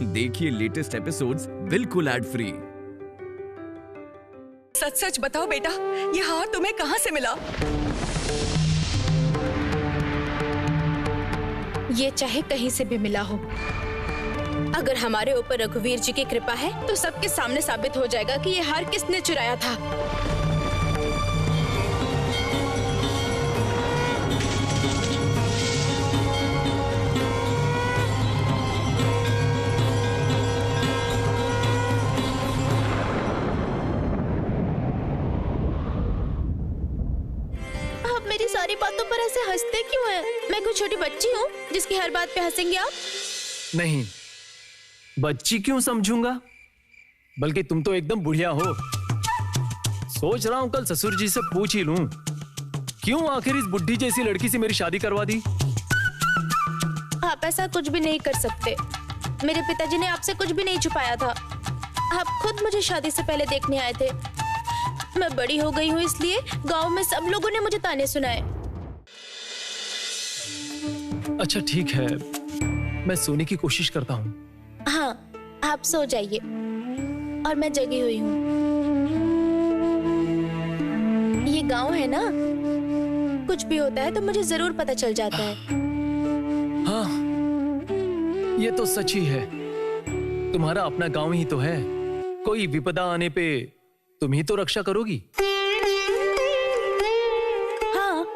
देखिए latest episodes बिल्कुल ad free. सच सच बताओ बेटा, ये हार तुम्हें कहाँ से मिला? ये चाहे कहीं से भी मिला हो, अगर हमारे ऊपर रघुवीर जी की कृपा है तो सबके सामने साबित हो जाएगा कि ये हार किसने चुराया था। आप मेरी सारी बातों पर ऐसे हंसते क्यों हैं? मैं कोई छोटी बच्ची हूँ जिसकी हर बात पे हंसेंगे आप? नहीं, बच्ची क्यों समझूंगा, बल्कि तुम तो एकदम बुढ़िया हो। सोच रहा हूं कल ससुर जी से पूछ ही लूं, क्यों आखिर इस बुढ़ी जैसी लड़की से मेरी शादी करवा दी। आप ऐसा कुछ भी नहीं कर सकते। मेरे पिताजी ने आपसे कुछ भी नहीं छुपाया था। आप खुद मुझे शादी से पहले देखने आए थे। मैं बड़ी हो गई हूँ इसलिए गांव में सब लोगों ने मुझे ताने सुनाए। अच्छा ठीक है, मैं सोने की कोशिश करता हूँ। हाँ, आप सो जाइए और मैं जगी हुई हूँ। ये गांव है ना, कुछ भी होता है तो मुझे जरूर पता चल जाता है। हाँ, ये तो सच ही है। तुम्हारा अपना गांव ही तो है। कोई विपदा आने पे तुम ही तो रक्षा करोगी। हाँ,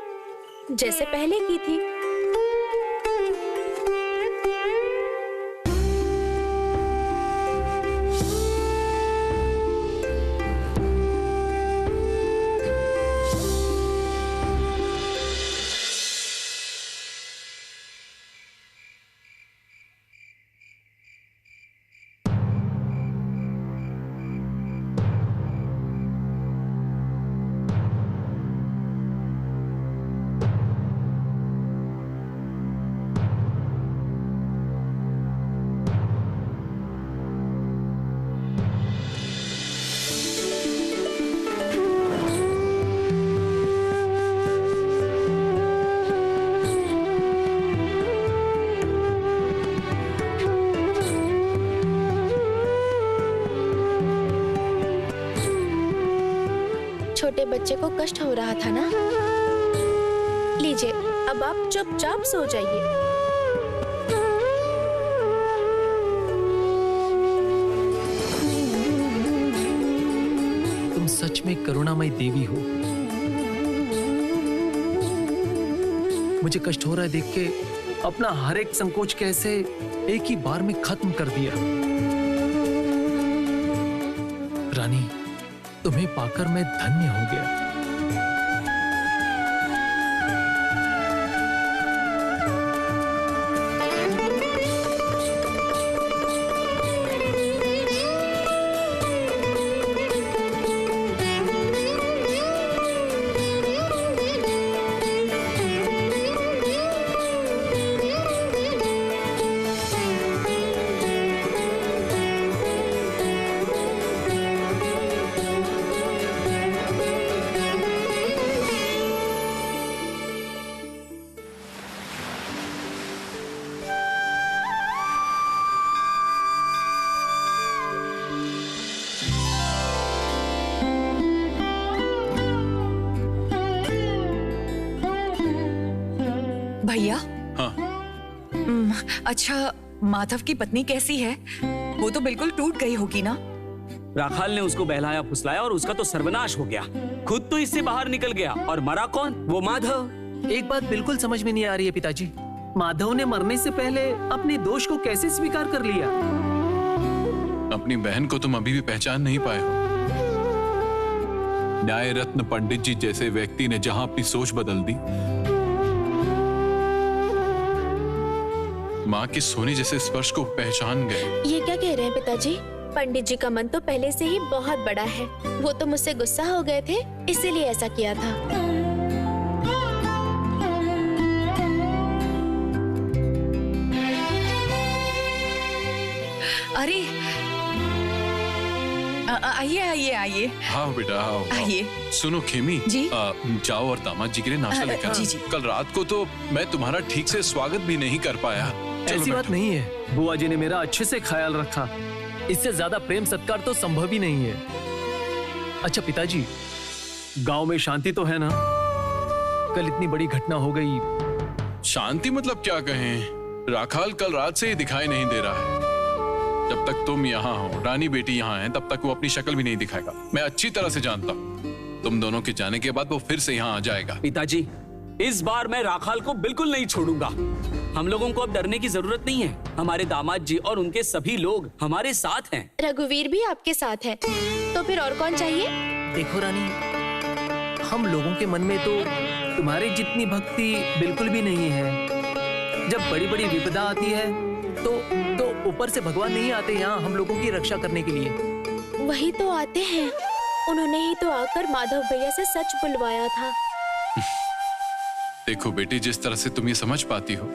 जैसे पहले की थी। छोटे बच्चे को कष्ट हो रहा था ना। लीजिए, अब आप चुपचाप सो जाइए। तुम सच में करुणामयी देवी हो। मुझे कष्ट हो रहा है देख के अपना हर एक संकोच कैसे एक ही बार में खत्म कर दिया। रानी, तुम्हें पाकर मैं धन्य हो गया। भैया। हाँ। अच्छा, माधव की पत्नी कैसी है? वो तो बिल्कुल टूट गई होगी ना? राखाल ने उसको बहलाया फुसलाया और उसका तो सर्वनाश हो गया। खुद तो इससे बाहर निकल गया और मरा कौन? वो माधव। एक बात बिल्कुल समझ में नहीं आ रही है पिताजी, माधव ने मरने से पहले अपने दोष को कैसे स्वीकार कर लिया? अपनी बहन को तुम अभी भी पहचान नहीं पाए हो। न्याय रत्न पंडित जी जैसे व्यक्ति ने जहां अपनी सोच बदल दी, माँ की सोने जैसे स्पर्श को पहचान गए। ये क्या कह रहे हैं पिताजी? पंडित जी का मन तो पहले से ही बहुत बड़ा है। वो तो मुझसे गुस्सा हो गए थे, इसीलिए ऐसा किया था। अरे आइए आइए आइए। हाँ बेटा, आओ आइए। सुनो खेमी जी? जाओ और दामाद जी के लिए नाश्ता लेकर आओ। जी जी। कल रात को तो मैं तुम्हारा ठीक से स्वागत भी नहीं कर पाया। ऐसी बात नहीं है, बुआ जी ने मेरा अच्छे से ख्याल रखा। इससे ज्यादा प्रेम सत्कार तो संभव ही नहीं है। अच्छा पिताजी, गांव में शांति तो है ना? कल इतनी बड़ी घटना हो गई। शांति मतलब क्या कहें, राखाल कल रात से ही दिखाई नहीं दे रहा है। जब तक तुम यहाँ हो, रानी बेटी यहाँ है, तब तक वो अपनी शक्ल भी नहीं दिखाएगा। मैं अच्छी तरह से जानता हूँ। तुम दोनों के जाने के बाद वो फिर से यहाँ आ जाएगा। पिताजी, इस बार मैं राखाल को बिल्कुल नहीं छोड़ूंगा। हम लोगों को अब डरने की जरूरत नहीं है। हमारे दामाद जी और उनके सभी लोग हमारे साथ हैं। रघुवीर भी आपके साथ है, तो फिर और कौन चाहिए? देखो रानी, हम लोगों के मन में तो तुम्हारी जितनी भक्ति बिल्कुल भी नहीं है। जब बड़ी बड़ी विपदा आती है तो ऊपर से भगवान नहीं आते यहाँ हम लोगों की रक्षा करने के लिए। वही तो आते हैं। उन्होंने ही तो आकर माधव भैया से सच बुलवाया था। देखो बेटी, जिस तरह से तुम ये समझ पाती हो,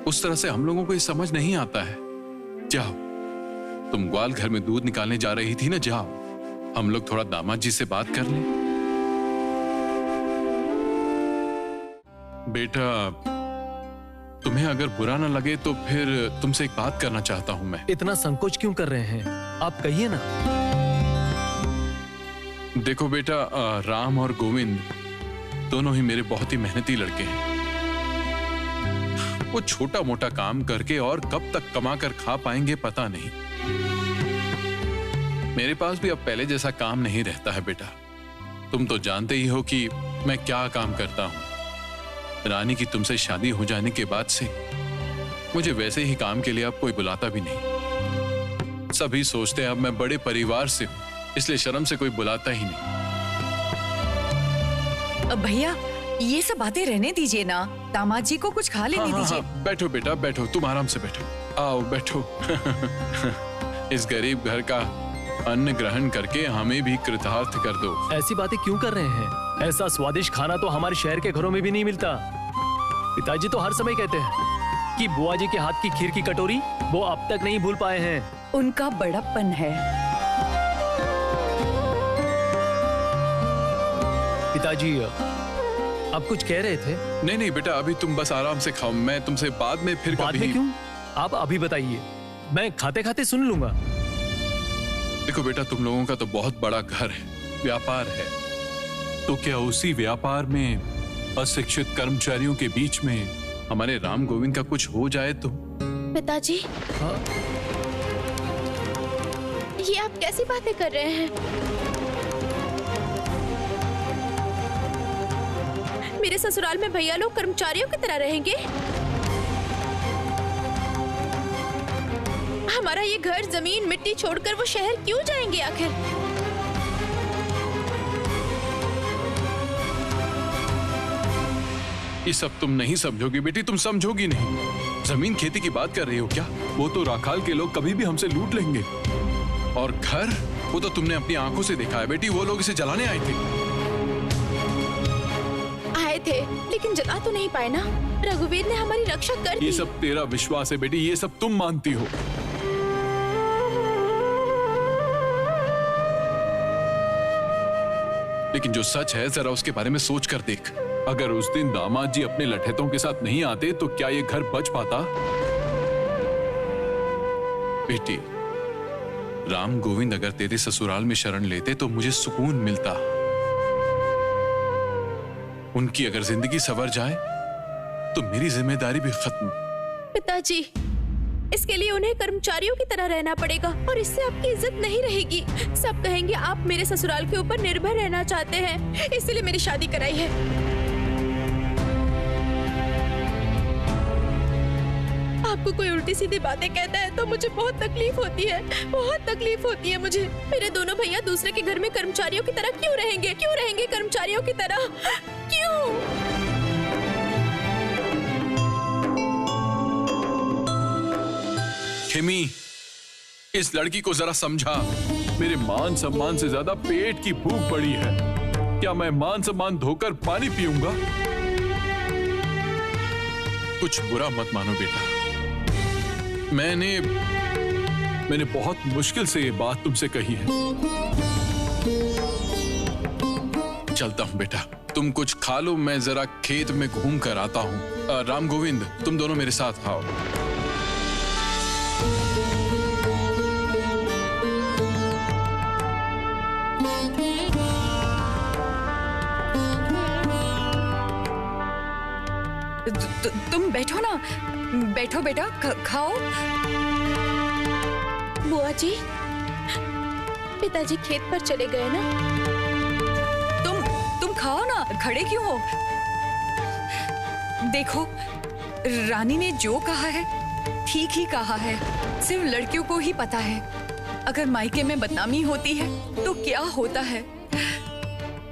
उस तरह से हम लोगों को ये समझ नहीं आता है। जाओ, तुम ग्वाल घर में दूध निकालने जा रही थी ना, जाओ, हम लोग थोड़ा दामाद जी से बात कर लें। बेटा, तुम्हें अगर बुरा ना लगे तो फिर तुमसे एक बात करना चाहता हूं मैं। इतना संकोच क्यों कर रहे हैं? आप कहिए ना। देखो बेटा, राम और गोविंद दोनों ही मेरे बहुत ही मेहनती लड़के हैं। वो छोटा मोटा काम करके और कब तक कमा कर खा पाएंगे पता नहीं। मेरे पास भी अब पहले जैसा काम नहीं रहता है बेटा। तुम तो जानते ही हो कि मैं क्या काम करता हूं। रानी की तुमसे शादी हो जाने के बाद से मुझे वैसे ही काम के लिए अब कोई बुलाता भी नहीं। सभी सोचते हैं अब मैं बड़े परिवार से हूं, इसलिए शर्म से कोई बुलाता ही नहीं। भैया, ये सब बातें रहने दीजिए ना, दामाद जी को कुछ खा लेने दीजिए। बैठो बेटा, बैठो, तुम आराम से बैठो। आओ बैठो। इस गरीब घर का अन्न ग्रहण करके हमें भी कृतार्थ कर दो। ऐसी बातें क्यों कर रहे हैं? ऐसा स्वादिष्ट खाना तो हमारे शहर के घरों में भी नहीं मिलता। पिताजी तो हर समय कहते हैं कि बुआ जी के हाथ की खीर की कटोरी वो अब तक नहीं भूल पाए हैं। उनका बड़प्पन है। पिताजी, आप कुछ कह रहे थे? नहीं नहीं बेटा, अभी तुम बस आराम से खाओ। मैं तुमसे बाद में फिर बाद में क्यों? आप अभी बताइए, मैं खाते खाते सुन लूंगा। देखो बेटा, तुम लोगों का तो बहुत बड़ा घर है, व्यापार है, तो क्या उसी व्यापार में अशिक्षित कर्मचारियों के बीच में हमारे राम गोविंद का कुछ हो जाए तो? पिताजी, हाँ? ये आप कैसी बातें कर रहे हैं? मेरे ससुराल में भैया लोग कर्मचारियों की तरह रहेंगे? हमारा ये घर, जमीन, मिट्टी छोड़कर वो शहर क्यों जाएंगे आखिर? ये सब तुम नहीं समझोगी बेटी, तुम समझोगी नहीं। जमीन खेती की बात कर रही हो क्या? वो तो राखाल के लोग कभी भी हमसे लूट लेंगे। और घर, वो तो तुमने अपनी आंखों से देखा है बेटी, वो लोग इसे जलाने आए थे। आए थे, लेकिन जला तो नहीं पाए ना। रघुवीर ने हमारी रक्षा कर दी। ये सब तेरा विश्वास है बेटी, ये सब तुम मानती हो। लेकिन जो सच है, जरा उसके बारे में सोच कर देख। अगर उस दिन दामाद जी अपने लठैतों के साथ नहीं आते तो क्या ये घर बच पाता? बेटी, राम गोविंद अगर तेरे ससुराल में शरण लेते तो मुझे सुकून मिलता। उनकी अगर जिंदगी संवर जाए तो मेरी जिम्मेदारी भी खत्म। पिताजी, इसके लिए उन्हें कर्मचारियों की तरह रहना पड़ेगा और इससे आपकी इज्जत नहीं रहेगी। सब कहेंगे आप मेरे ससुराल के ऊपर निर्भर रहना चाहते हैं, इसलिए मेरी शादी कराई है। आपको कोई उल्टी सीधी बातें कहता है तो मुझे बहुत तकलीफ होती है, बहुत तकलीफ होती है मुझे। मेरे दोनों भैया दूसरे के घर में कर्मचारियों की तरह क्यों रहेंगे? क्यों रहेंगे कर्मचारियों की तरह? क्यों? खेमी, इस लड़की को जरा समझा। मेरे मान सम्मान से ज्यादा पेट की भूख पड़ी है। क्या मैं मान सम्मान धोकर पानी पीऊंगा? कुछ बुरा मत मानो बेटा। मैंने बहुत मुश्किल से ये बात तुमसे कही है। चलता हूं बेटा, तुम कुछ खा लो, मैं जरा खेत में घूम कर आता हूं। राम गोविंद, तुम दोनों मेरे साथ आओ। बैठो बेटा, खाओ। बुआ जी, पिताजी खेत पर चले गए ना? तुम खाओ ना, खड़े क्यों हो? देखो, रानी ने जो कहा है ठीक ही कहा है। सिर्फ लड़कियों को ही पता है अगर मायके में बदनामी होती है तो क्या होता है।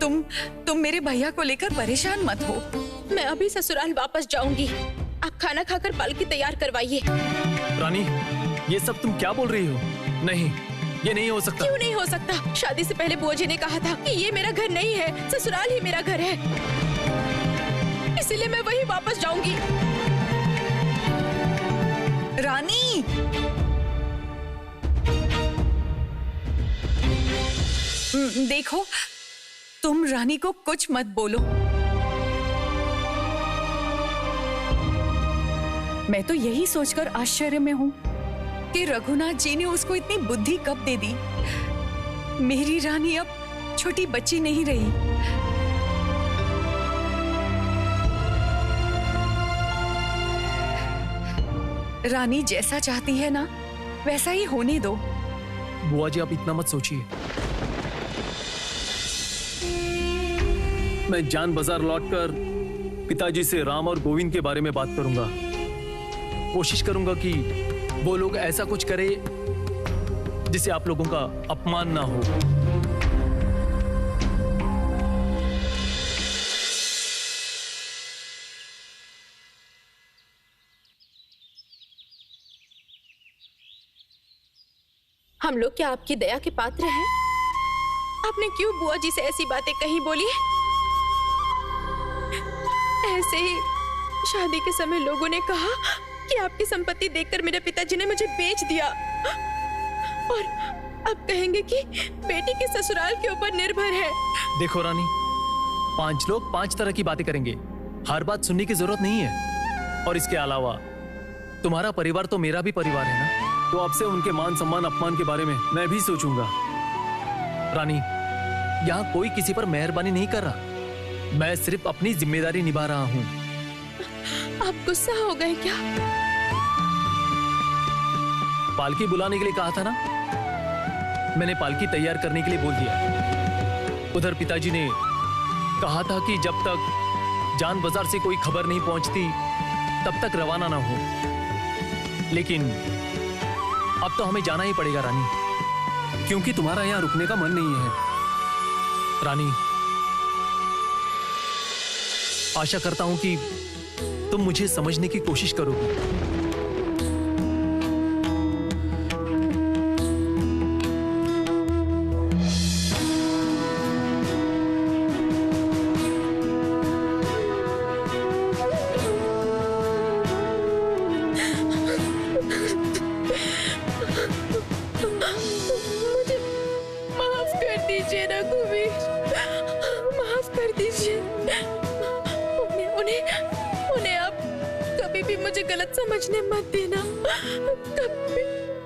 तुम मेरे भैया को लेकर परेशान मत हो। मैं अभी ससुराल वापस जाऊंगी। आप खाना खाकर पालकी तैयार करवाइए। रानी, ये सब तुम क्या बोल रही हो? नहीं, ये नहीं हो सकता। क्यों नहीं हो सकता? शादी से पहले बुआ जी ने कहा था कि ये मेरा घर नहीं है, ससुराल ही मेरा घर है। इसीलिए मैं वहीं वापस जाऊंगी। रानी, देखो, तुम रानी को कुछ मत बोलो। मैं तो यही सोचकर आश्चर्य में हूँ कि रघुनाथ जी ने उसको इतनी बुद्धि कब दे दी। मेरी रानी अब छोटी बच्ची नहीं रही। रानी जैसा चाहती है ना, वैसा ही होने दो। बुआ जी, आप इतना मत सोचिए। मैं जान बाजार लौटकर पिताजी से राम और गोविंद के बारे में बात करूंगा। कोशिश करूंगा कि वो लोग ऐसा कुछ करे जिससे आप लोगों का अपमान ना हो। हम लोग क्या आपकी दया के पात्र हैं? आपने क्यों बुआ जी से ऐसी बातें कही बोली? ऐसे ही शादी के समय लोगों ने कहा कि आपकी संपत्ति देखकर मेरे पिताजी ने मुझे बेच दिया, और अब कहेंगे कि बेटी के ससुराल के ऊपर निर्भर है। देखो रानी, 5 लोग 5 तरह की बातें करेंगे। हर बात सुनने की जरूरत नहीं है। और इसके अलावा तुम्हारा परिवार तो मेरा भी परिवार है ना, तो आपसे उनके मान सम्मान अपमान के बारे में मैं भी सोचूंगा। रानी, यहाँ कोई किसी पर मेहरबानी नहीं कर रहा। मैं सिर्फ अपनी जिम्मेदारी निभा रहा हूँ। आप गुस्सा हो गए क्या? पालकी बुलाने के लिए कहा था ना, मैंने पालकी तैयार करने के लिए बोल दिया। उधर पिताजी ने कहा था कि जब तक जान बाजार से कोई खबर नहीं पहुंचती तब तक रवाना ना हो। लेकिन अब तो हमें जाना ही पड़ेगा रानी, क्योंकि तुम्हारा यहाँ रुकने का मन नहीं है। रानी, आशा करता हूं कि तुम मुझे समझने की कोशिश करोगी। मुझे माफ कर दीजिए रघुवीर, माफ कर दीजिए। उन्हें आप कभी भी मुझे गलत समझने मत देना,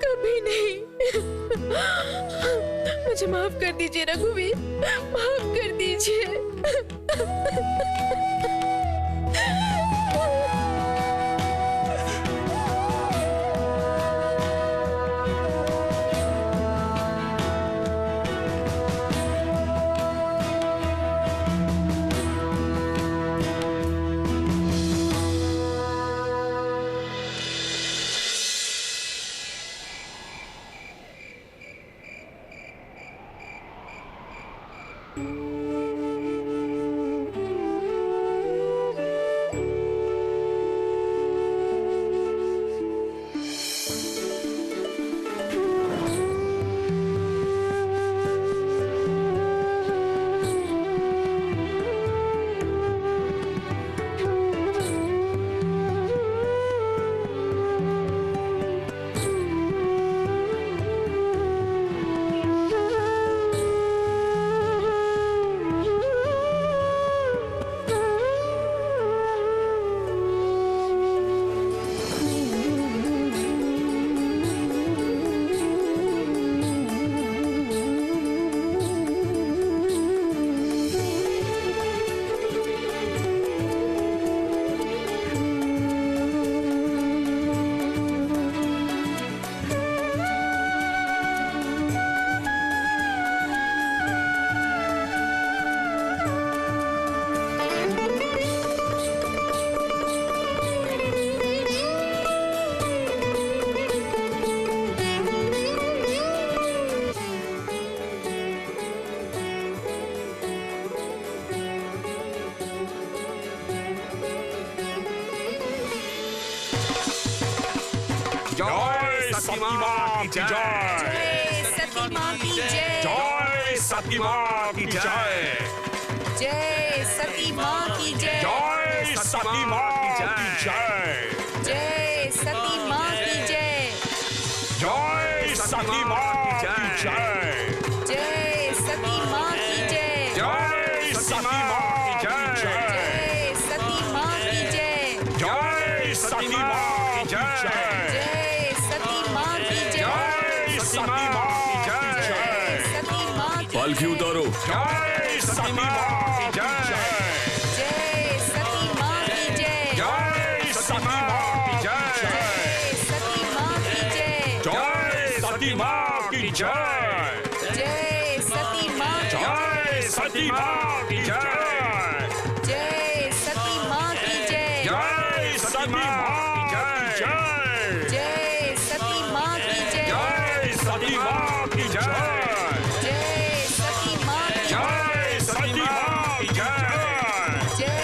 कभी नहीं। मुझे माफ कर दीजिए रघुवीर, माफ कर दीजिए। सती माँ की जय। जय सती माँ की जय। जय सती माँ की जय। जय सती माँ की जय। जय सती माँ की जय। जय सती माँ की जय। जय सती माँ की जय। जय सती माँ की जय। जय सती माँ की जय। जय सती माँ की जय। जय सती माँ की जय। जय सती माँ की जय। जय सती माँ की जय। सती माँ की पालकी उतारो। जय सती माँ की जय। जय सती माँ की जय। जय सती माँ की जय। सती माँ की जय। जय सती माँ की जय। जय सती माँ की जय सती माँ की जय। जय सती माँ की जय। जय सती माँ की जय। जय सती माँ की जय। जय सती माँ की जय। जय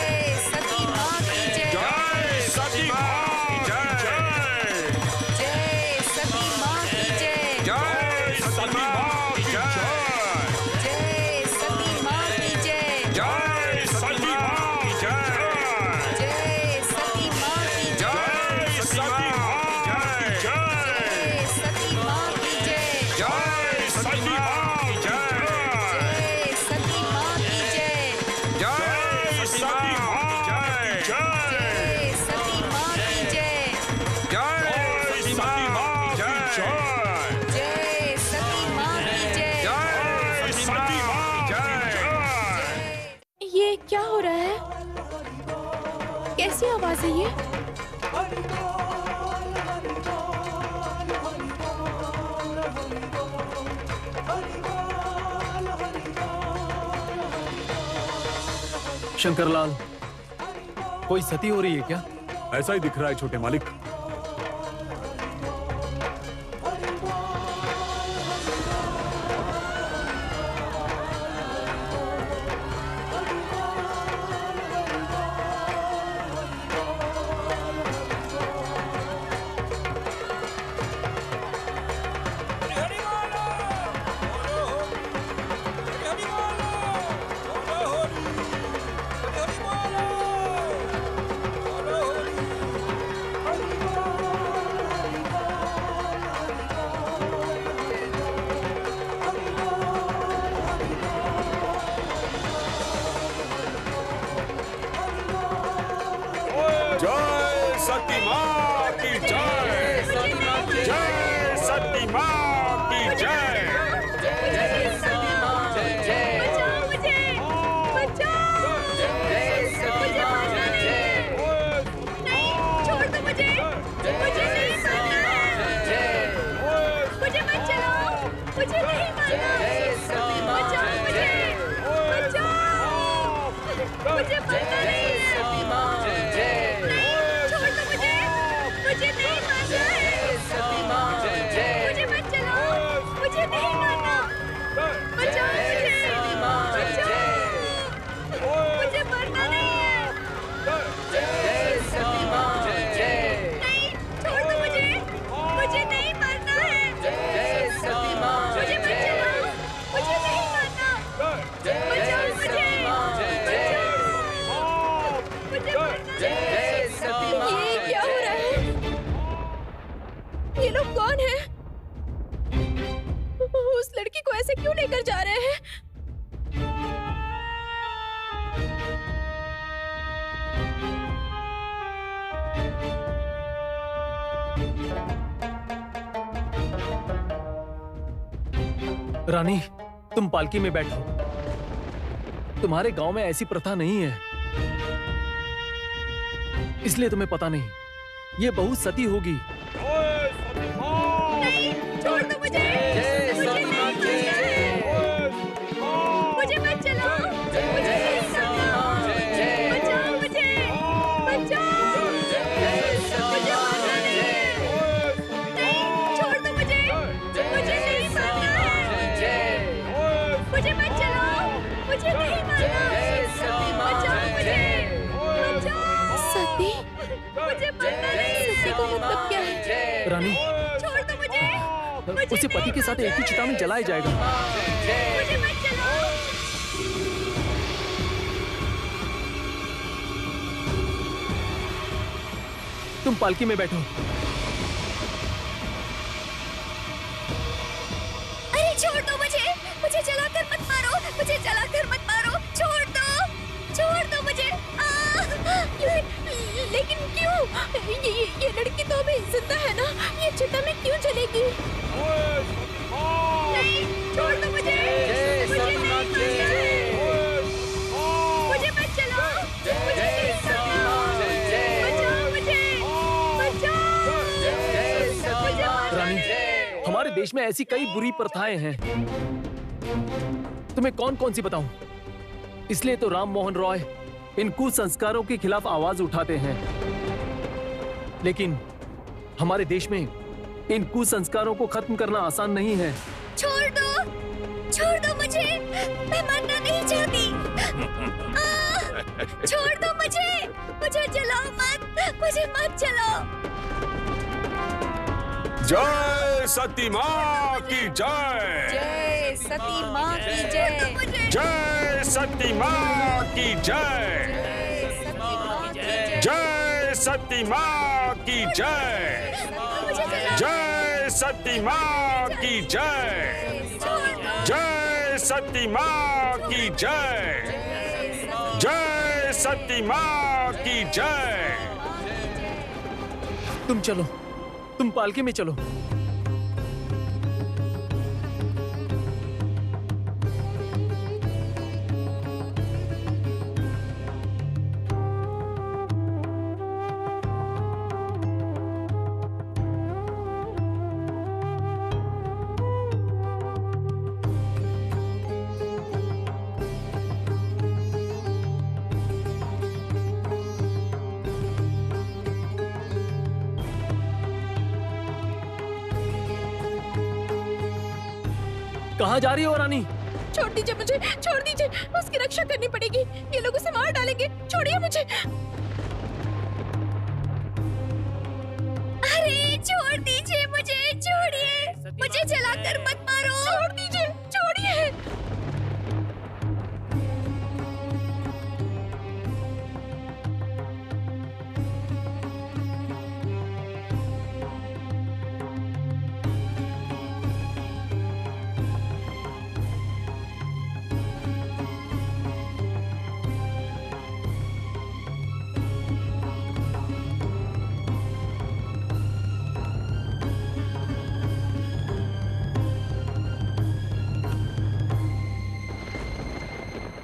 सती माँ की जय सती माँ की जय। जय सती माँ की जय। जय सती माँ की जय। जय सती माँ की जय। जय सती माँ की जय। जय सती माँ की जय। जय सती माँ की जय। जय सती माँ की जय। जय सती माँ की जय। जय सती माँ की जय। जय सती माँ की जय। जय सती माँ की जय। जय सती माँ की जय। जय सती माँ की जय। जय सती माँ की जय। जय सती माँ की जय। जय सती माँ की जय। ये क्या हो रहा है? कैसी आवाज है ये? शंकरलाल, कोई सती हो रही है क्या? ऐसा ही दिख रहा है छोटे मालिक। जय सती माँ की जय। जय सती माँ की जय। ये क्या हो रहा है? ये लोग कौन हैं? उस लड़की को ऐसे क्यों लेकर जा रहे हैं? रानी, तुम पालकी में बैठो। तुम्हारे गांव में ऐसी प्रथा नहीं है, इसलिए तुम्हें पता नहीं। ये बहुत सती होगी। छोड़ दो मुझे। मुझे मत चलाओ। मुझे नहीं करना। बचाओ मुझे। बचाओ। मुझे मारना नहीं है। नहीं, छोड़ दो मुझे। मुझे नहीं मारना है। मुझे मत चलाओ। मुझे नहीं मारना। बचाओ मुझे। बचाओ। सती? मुझे मारना नहीं है। सती का मतलब क्या है? रानी, छोड़ दो मुझे। उसे पति के साथ एक ही चिता में जलाया जाएगा। मुझे मत चलाओ। तुम पालकी में बैठो। अरे छोड़ दो मुझे जलाकर मत मारो, मुझे जलाकर मत मारो, छोड़ दो मुझे। लेकिन क्यों? ये लड़की तो अभी जिंदा है ना, ये चिता में क्यों जलेगी? नहीं, छोड़ दो मुझे नहीं मारना है। मुझे मत चलाओ, मुझे नहीं करना। बचाओ मुझे। रानी, हमारे देश में ऐसी कई बुरी प्रथाएं हैं, तुम्हें कौन कौन सी बताऊं? इसलिए तो राम मोहन रॉय इन कुसंस्कारों के खिलाफ आवाज उठाते हैं। लेकिन हमारे देश में इन कुसंस्कारों को खत्म करना आसान नहीं है। छोड़ दो मुझे, मैं मरना नहीं चाहती। छोड़ दो मुझे जलाओ मत, मुझे मत जलाओ। जय सती माँ की जय। जय सती माँ की जय। जय सती माँ की जय। जय सती माँ की जय। जय सती माँ की जय। जय सती माँ की जय। जय सती माँ की जय। तुम चलो, तुम पालकी में चलो। कहाँ जा रही हो रानी? छोड़ दीजिए मुझे, छोड़ दीजिए, उसकी रक्षा करनी पड़ेगी। ये लोग उसे मार डालेंगे, छोड़िए मुझे। अरे छोड़ दीजिए मुझे, छोड़िए मुझे, जलाकर मत मारो। छोड़ दीजिए, छोड़िए।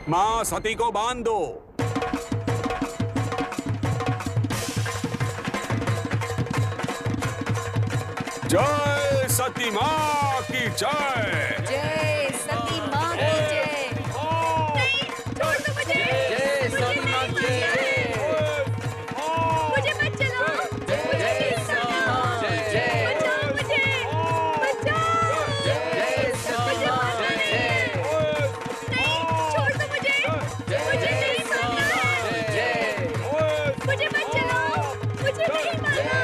माँ सती को बांध दो। जय सती माँ की जय। जय सती माँ की जय। छोड़ दो मुझे, मुझे नहीं मारना है। मुझे मत चलाओ, मुझे नहीं करना। बचाओ मुझे, बचाओ। मुझे मारना नहीं है। नहीं, छोड़ दो मुझे नहीं मारना है। मुझे मत चलाओ, मुझे नहीं मारना।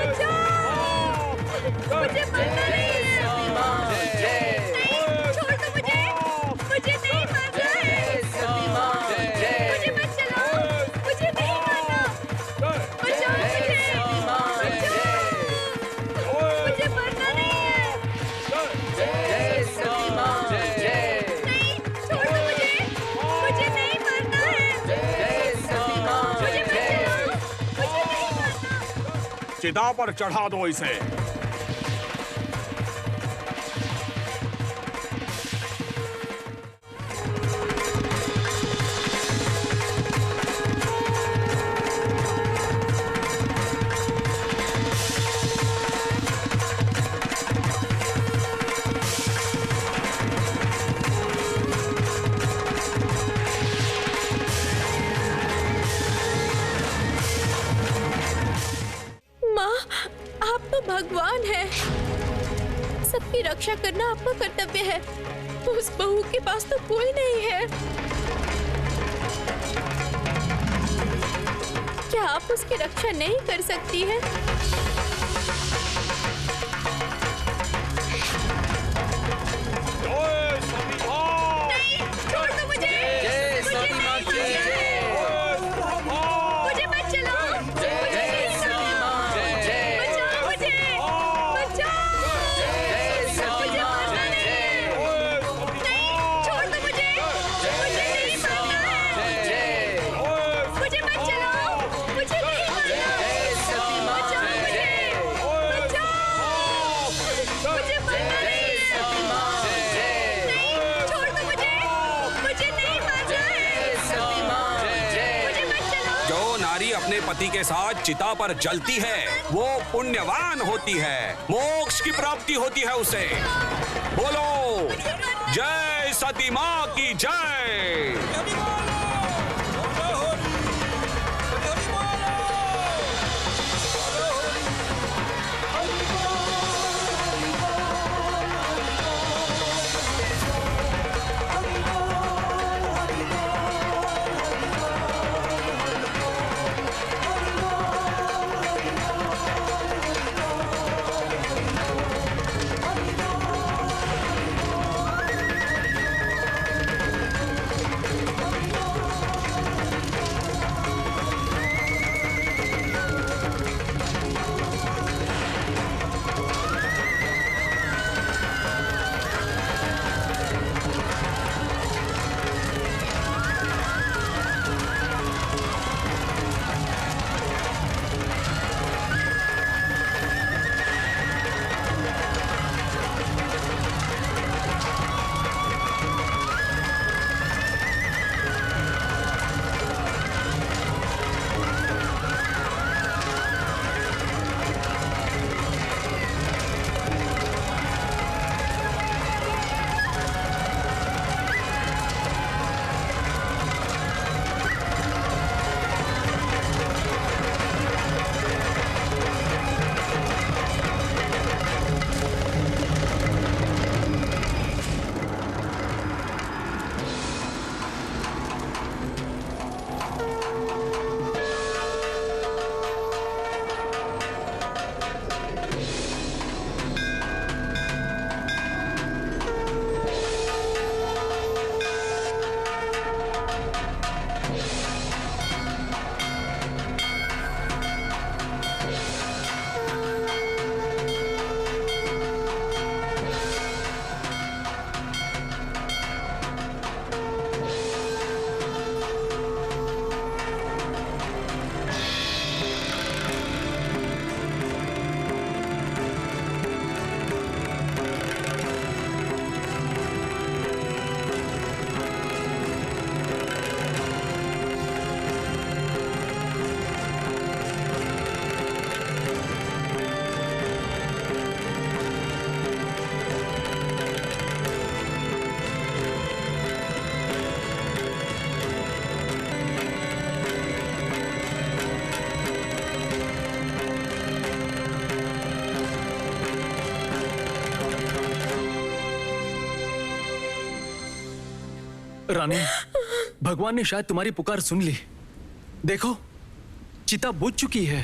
बचाओ मुझे मरना नहीं है। नहीं, छोड़ दो मुझे नहीं मारना है। मुझे मत चलाओ, मुझे नहीं मारना। बचाओ मुझे मरना नहीं है। नहीं, छोड़ दो मुझे नहीं मारना है। मुझे मत चलाओ, मुझे नहीं मारना। चिता पर चढ़ा दो इसे। भगवान है, सबकी रक्षा करना आपका कर्तव्य है। उस बहू के पास तो कोई नहीं है। क्या आप उसकी रक्षा नहीं कर सकती हैं? पति के साथ चिता पर जलती है वो पुण्यवान होती है, मोक्ष की प्राप्ति होती है उसे। बोलो जय सती माँ की जय। रानी, भगवान ने शायद तुम्हारी पुकार सुन ली। देखो, चिता बुझ चुकी है।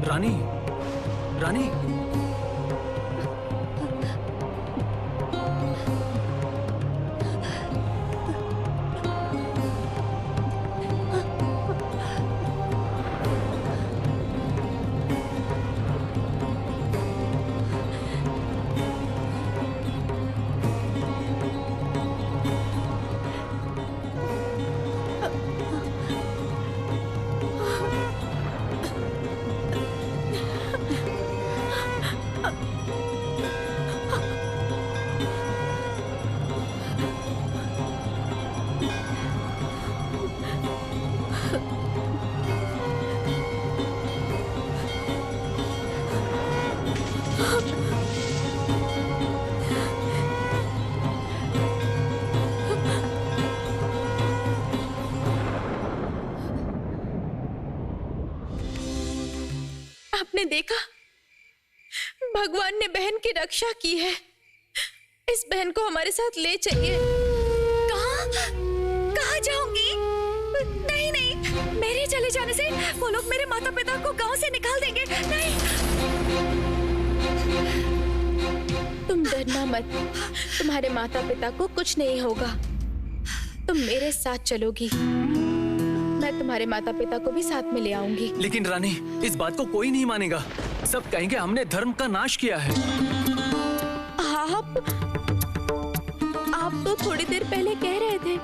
रानी, रानी, आपने देखा, भगवान ने बहन की रक्षा की है। इस बहन को हमारे साथ ले चलिए। कहाँ जाऊंगी? नहीं नहीं, मेरे चले जाने से वो लोग मेरे माता पिता को गांव से निकाल देंगे। नहीं, तुम डरना मत, तुम्हारे माता पिता को कुछ नहीं होगा। तुम मेरे साथ चलोगी, मैं तुम्हारे माता पिता को भी साथ में ले आऊंगी। लेकिन रानी, इस बात को कोई नहीं मानेगा। सब कहेंगे हमने धर्म का नाश किया है। आप तो थोड़ी देर पहले कह रहे थे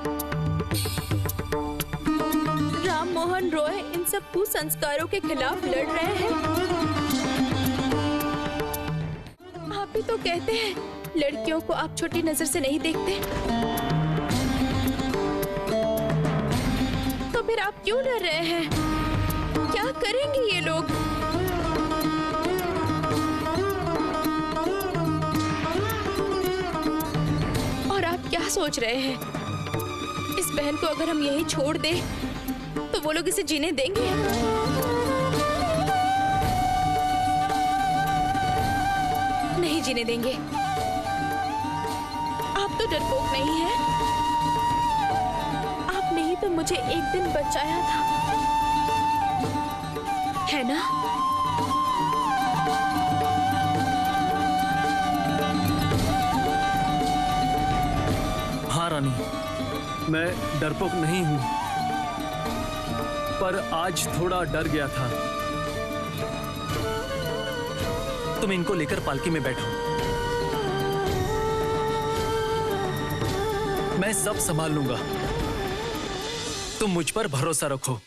रॉय इन सब कुसंस्कारों के खिलाफ लड़ रहे हैं। आप भी तो कहते हैं लड़कियों को आप छोटी नजर से नहीं देखते, तो फिर आप क्यों लड़ रहे हैं? क्या करेंगे ये लोग? और आप क्या सोच रहे हैं? इस बहन को अगर हम यहीं छोड़ दें तो वो लोग इसे जीने देंगे? नहीं जीने देंगे। आप तो डरपोक नहीं हैं। आपने ही तो मुझे एक दिन बचाया था, है ना? हाँ रानी, मैं डरपोक नहीं हूं, पर आज थोड़ा डर गया था। तुम इनको लेकर पालकी में बैठो, मैं सब संभाल लूंगा। तुम मुझ पर भरोसा रखो।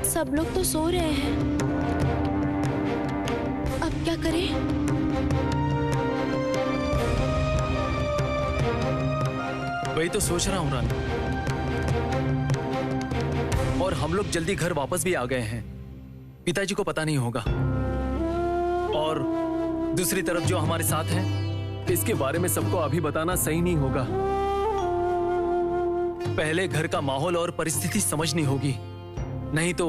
सब लोग तो सो रहे हैं, अब क्या करें? वही तो सोच रहा हूं रानी। और हम लोग जल्दी घर वापस भी आ गए हैं, पिताजी को पता नहीं होगा। और दूसरी तरफ जो हमारे साथ हैं, इसके बारे में सबको अभी बताना सही नहीं होगा। पहले घर का माहौल और परिस्थिति समझनी होगी, नहीं तो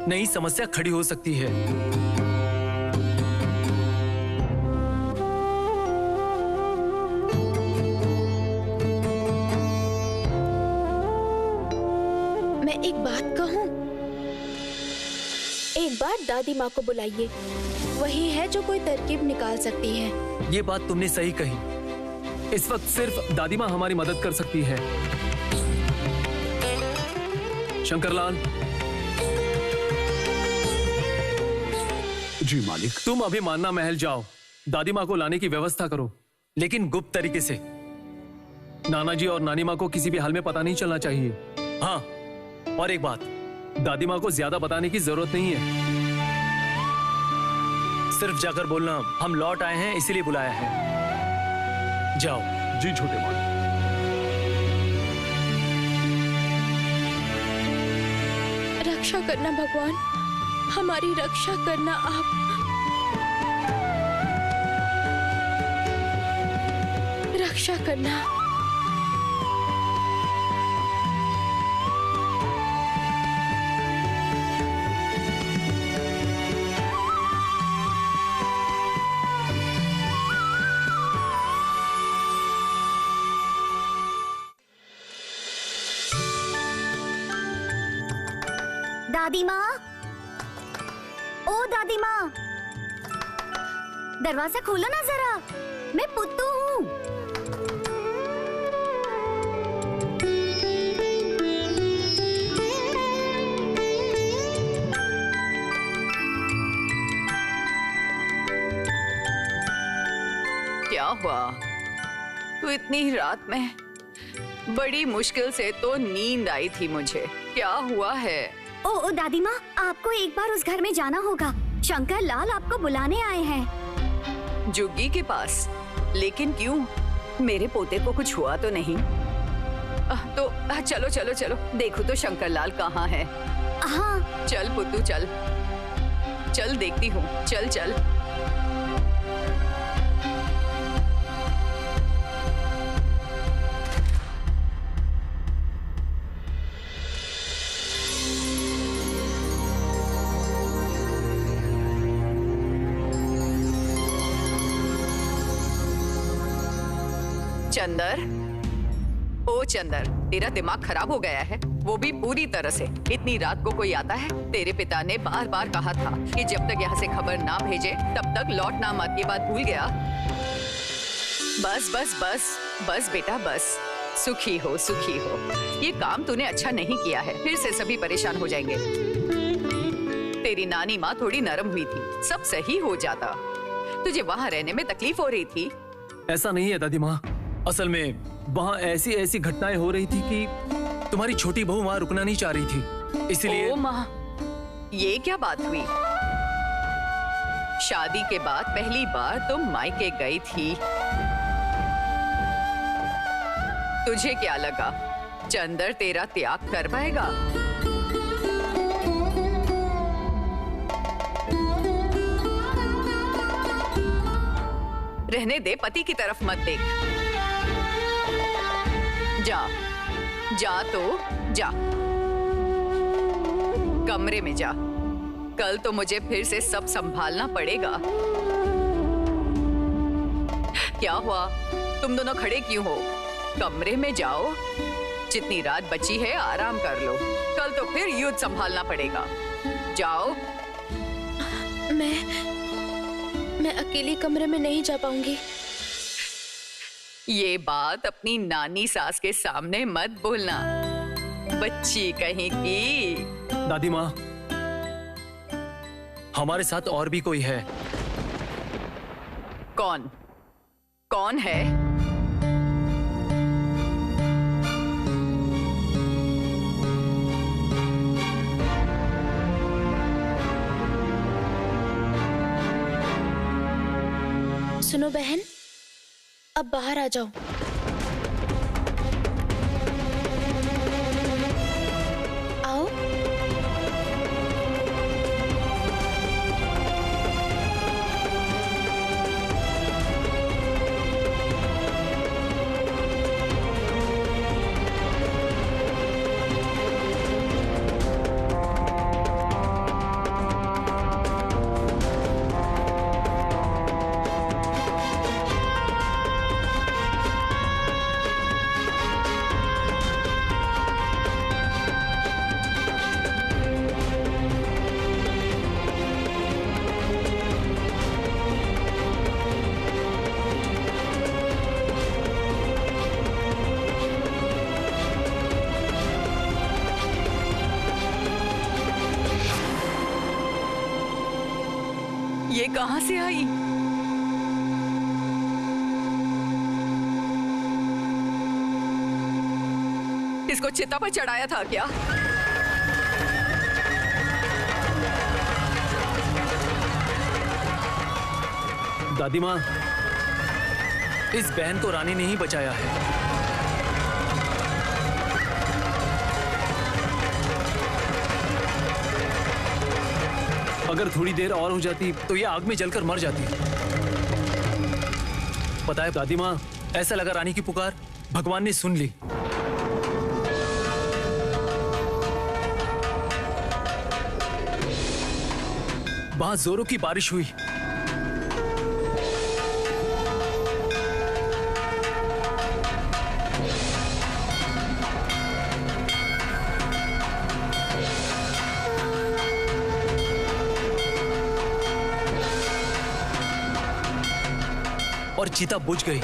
नई समस्या खड़ी हो सकती है। मैं एक बात कहूं, एक बार दादी माँ को बुलाइए, वही है जो कोई तरकीब निकाल सकती है। ये बात तुमने सही कही। इस वक्त सिर्फ दादी माँ हमारी मदद कर सकती है। शंकरलाल, जी मालिक। तुम अभी मान्ना महल जाओ, दादी माँ को लाने की व्यवस्था करो, लेकिन गुप्त तरीके से। नाना जी और नानी माँ को किसी भी हाल में पता नहीं चलना चाहिए। हाँ, और एक बात, दादी माँ को ज्यादा बताने की जरूरत नहीं है। सिर्फ जाकर बोलना हम लौट आए हैं इसीलिए बुलाया है। जाओ। जी छोटे मालिक। रक्षा करना भगवान, हमारी रक्षा करना आप। रक्षा करना। दादी माँ, ओ दादी माँ, दरवाजा खोलो ना जरा, मैं पुत्तू हूँ। क्या हुआ? तू इतनी रात में? बड़ी मुश्किल से तो नींद आई थी मुझे। क्या हुआ है? ओ दादी माँ, आपको एक बार उस घर में जाना होगा। शंकर लाल आपको बुलाने आए हैं। जुग्गी के पास? लेकिन क्यों? मेरे पोते को कुछ हुआ तो नहीं? तो चलो चलो चलो, देखो तो शंकर लाल कहाँ है। हाँ। चल पुत्तू चल चल देखती हूँ, चल चल। चंदर, ओ चंदर, तेरा दिमाग खराब हो गया है, वो भी पूरी तरह से। इतनी रात को कोई आता है? तेरे पिता ने बार बार कहा था कि जब तक यहाँ से खबर ना भेजे तब तक लौट ना मत। ये बात भूल गया? बस बस बस बस बेटा बस, सुखी हो सुखी हो। ये काम तूने अच्छा नहीं किया है, फिर से सभी परेशान हो जाएंगे। तेरी नानी माँ थोड़ी नरम हुई थी, सब सही हो जाता। तुझे वहाँ रहने में तकलीफ हो रही थी? ऐसा नहीं है दादी माँ, असल में वहाँ ऐसी ऐसी घटनाएं हो रही थी कि तुम्हारी छोटी बहू वहाँ रुकना नहीं चाह रही थी, इसलिए। ओ माँ, ये क्या बात हुई? शादी के बाद पहली बार तुम मायके गई थी। तुझे क्या लगा चंदर तेरा त्याग कर पाएगा? रहने दे, पति की तरफ मत देख। जा जा तो जा, कमरे में जा। कल तो मुझे फिर से सब संभालना पड़ेगा। क्या हुआ, तुम दोनों खड़े क्यों हो? कमरे में जाओ, जितनी रात बची है आराम कर लो, कल तो फिर युद्ध संभालना पड़ेगा। जाओ। मैं अकेली कमरे में नहीं जा पाऊंगी। ये बात अपनी नानी सास के सामने मत बोलना, बच्ची कहीं की। दादी माँ, हमारे साथ और भी कोई है। कौन? कौन है? सुनो बहन, अब बाहर आ जाओ। आओ। ये कहां से आई? इसको चिता पर चढ़ाया था क्या? दादी माँ, इस बहन को रानी ने ही बचाया है। अगर थोड़ी देर और हो जाती तो ये आग में जलकर मर जाती। पता है दादी माँ, ऐसा लगा रानी की पुकार भगवान ने सुन ली। वहां जोरों की बारिश हुई। और चिता बुझ गई।